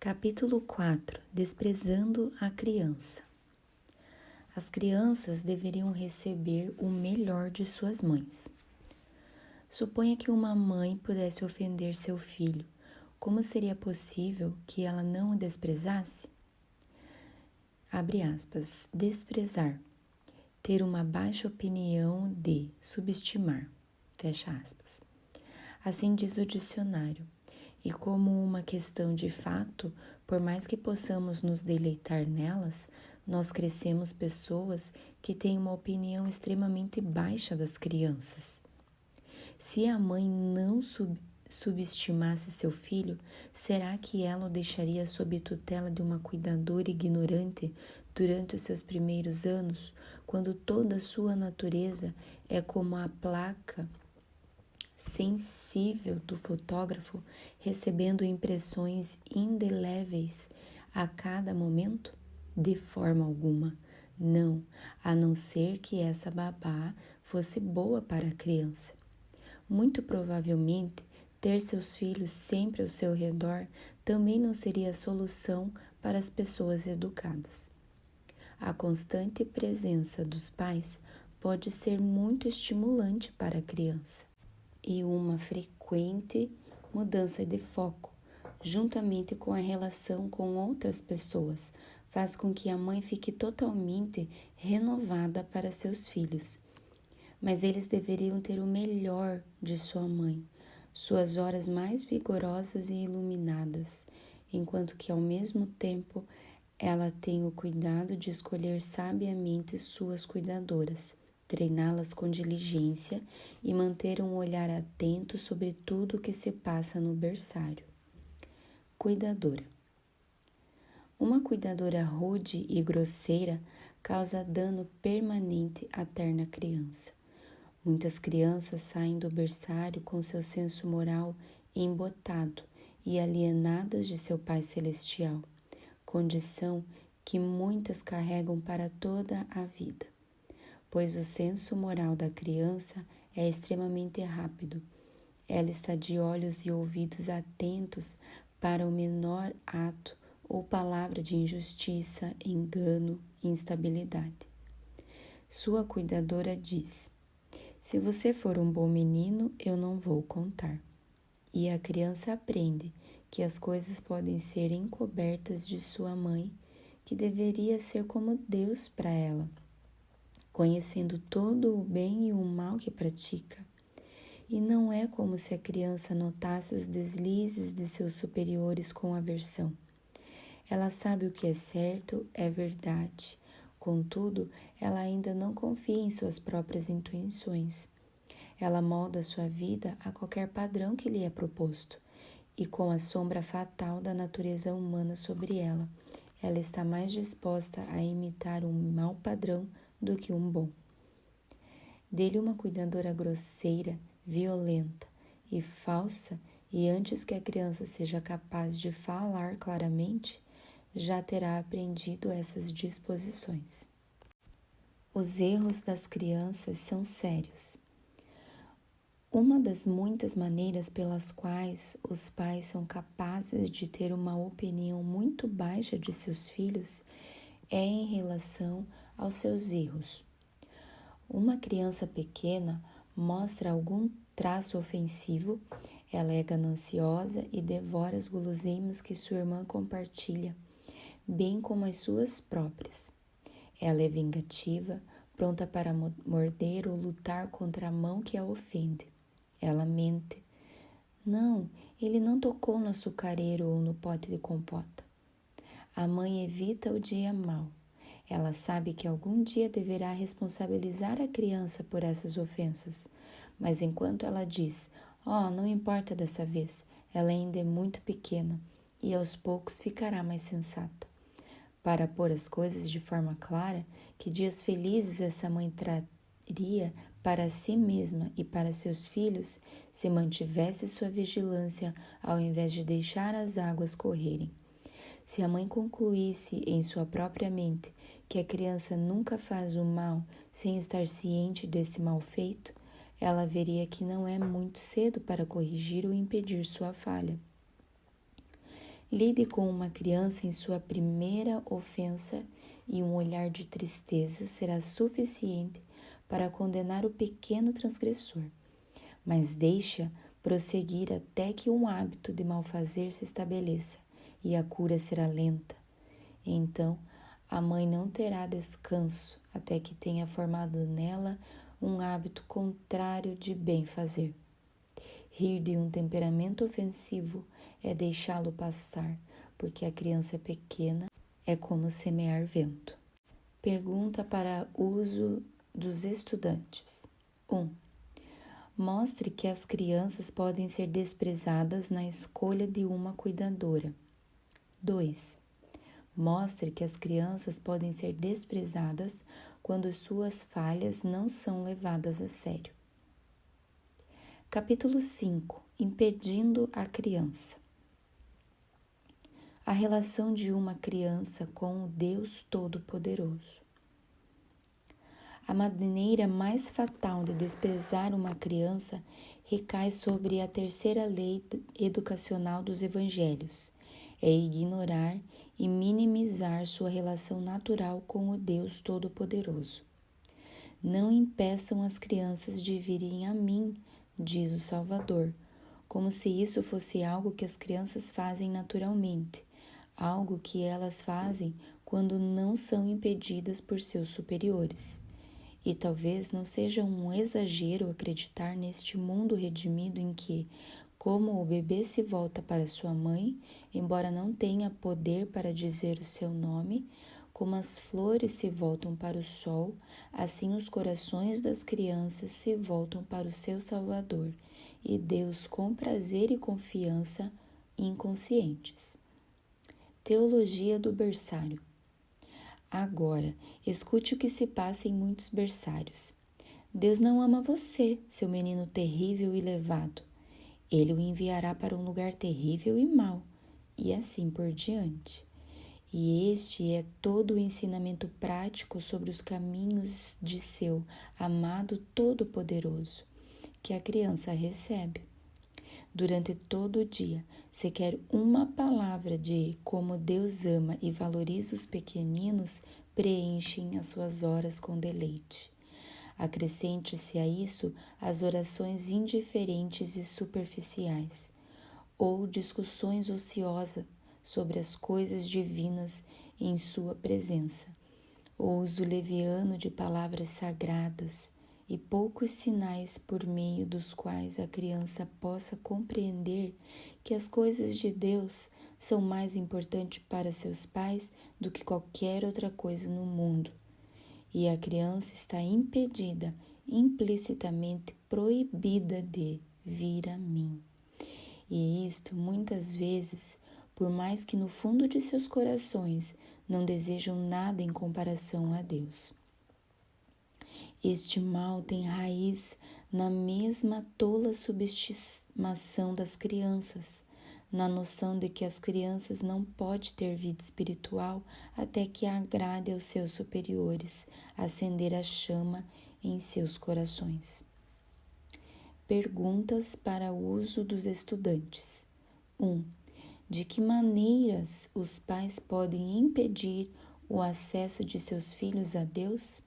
Capítulo 4. Desprezando a criança. As crianças deveriam receber o melhor de suas mães. Suponha que uma mãe pudesse ofender seu filho. Como seria possível que ela não o desprezasse? Abre aspas. Desprezar. Ter uma baixa opinião de, subestimar. Fecha aspas. Assim diz o dicionário. E como uma questão de fato, por mais que possamos nos deleitar nelas, nós crescemos pessoas que têm uma opinião extremamente baixa das crianças. Se a mãe não subestimasse seu filho, será que ela o deixaria sob tutela de uma cuidadora ignorante durante os seus primeiros anos, quando toda a sua natureza é como a placa sensível do fotógrafo, recebendo impressões indeléveis a cada momento? De forma alguma. Não, a não ser que essa babá fosse boa para a criança. Muito provavelmente, ter seus filhos sempre ao seu redor também não seria a solução para as pessoas educadas. A constante presença dos pais pode ser muito estimulante para a criança. E uma frequente mudança de foco, juntamente com a relação com outras pessoas, faz com que a mãe fique totalmente renovada para seus filhos. Mas eles deveriam ter o melhor de sua mãe, suas horas mais vigorosas e iluminadas, enquanto que ao mesmo tempo ela tem o cuidado de escolher sabiamente suas cuidadoras, treiná-las com diligência e manter um olhar atento sobre tudo o que se passa no berçário. Cuidadora. Uma cuidadora rude e grosseira causa dano permanente à terna criança. Muitas crianças saem do berçário com seu senso moral embotado e alienadas de seu Pai Celestial, condição que muitas carregam para toda a vida. Pois o senso moral da criança é extremamente rápido. Ela está de olhos e ouvidos atentos para o menor ato ou palavra de injustiça, engano e instabilidade. Sua cuidadora diz: se você for um bom menino, eu não vou contar. E a criança aprende que as coisas podem ser encobertas de sua mãe, que deveria ser como Deus para ela, conhecendo todo o bem e o mal que pratica. E não é como se a criança notasse os deslizes de seus superiores com aversão. Ela sabe o que é certo, é verdade. Contudo, ela ainda não confia em suas próprias intuições. Ela molda sua vida a qualquer padrão que lhe é proposto, e com a sombra fatal da natureza humana sobre ela, ela está mais disposta a imitar um mau padrão do que um bom. Dê-lhe uma cuidadora grosseira, violenta e falsa, e antes que a criança seja capaz de falar claramente, já terá aprendido essas disposições. Os erros das crianças são sérios. Uma das muitas maneiras pelas quais os pais são capazes de ter uma opinião muito baixa de seus filhos é em relação aos seus erros. Uma criança pequena mostra algum traço ofensivo, ela é gananciosa e devora as guloseimas que sua irmã compartilha, bem como as suas próprias. Ela é vingativa, pronta para morder ou lutar contra a mão que a ofende. Ela mente. Não, ele não tocou no açucareiro ou no pote de compota. A mãe evita o dia mau. Ela sabe que algum dia deverá responsabilizar a criança por essas ofensas, mas enquanto ela diz, não importa dessa vez, ela ainda é muito pequena e aos poucos ficará mais sensata. Para pôr as coisas de forma clara, que dias felizes essa mãe traria para si mesma e para seus filhos se mantivesse sua vigilância ao invés de deixar as águas correrem. Se a mãe concluísse em sua própria mente que a criança nunca faz o mal sem estar ciente desse mal feito, ela veria que não é muito cedo para corrigir ou impedir sua falha. Lide com uma criança em sua primeira ofensa e um olhar de tristeza será suficiente para condenar o pequeno transgressor, mas deixa prosseguir até que um hábito de malfazer se estabeleça e a cura será lenta. Então, a mãe não terá descanso até que tenha formado nela um hábito contrário de bem fazer. Rir de um temperamento ofensivo é deixá-lo passar, porque a criança pequena é como semear vento. Pergunta para uso dos estudantes. 1. Mostre que as crianças podem ser desprezadas na escolha de uma cuidadora. 2. Mostre que as crianças podem ser desprezadas quando suas falhas não são levadas a sério. Capítulo 5. Impedindo a criança. A relação de uma criança com o Deus Todo-Poderoso. A maneira mais fatal de desprezar uma criança recai sobre a terceira lei educacional dos evangelhos. É ignorar e minimizar sua relação natural com o Deus Todo-Poderoso. Não impeçam as crianças de virem a mim, diz o Salvador, como se isso fosse algo que as crianças fazem naturalmente, algo que elas fazem quando não são impedidas por seus superiores. E talvez não seja um exagero acreditar neste mundo redimido em que, como o bebê se volta para sua mãe, embora não tenha poder para dizer o seu nome, como as flores se voltam para o sol, assim os corações das crianças se voltam para o seu Salvador, e Deus com prazer e confiança inconscientes. Teologia do berçário. Agora, escute o que se passa em muitos berçários. Deus não ama você, seu menino terrível e levado. Ele o enviará para um lugar terrível e mau, e assim por diante. E este é todo o ensinamento prático sobre os caminhos de seu amado Todo-Poderoso, que a criança recebe. Durante todo o dia, sequer uma palavra de como Deus ama e valoriza os pequeninos preenchem as suas horas com deleite. Acrescente-se a isso as orações indiferentes e superficiais, ou discussões ociosas sobre as coisas divinas em sua presença, o uso leviano de palavras sagradas e poucos sinais por meio dos quais a criança possa compreender que as coisas de Deus são mais importantes para seus pais do que qualquer outra coisa no mundo. E a criança está impedida, implicitamente proibida de vir a mim. E isto, muitas vezes, por mais que no fundo de seus corações não desejam nada em comparação a Deus. Este mal tem raiz na mesma tola subestimação das crianças, na noção de que as crianças não podem ter vida espiritual até que agrade aos seus superiores acender a chama em seus corações. Perguntas para o uso dos estudantes. 1. De que maneiras os pais podem impedir o acesso de seus filhos a Deus?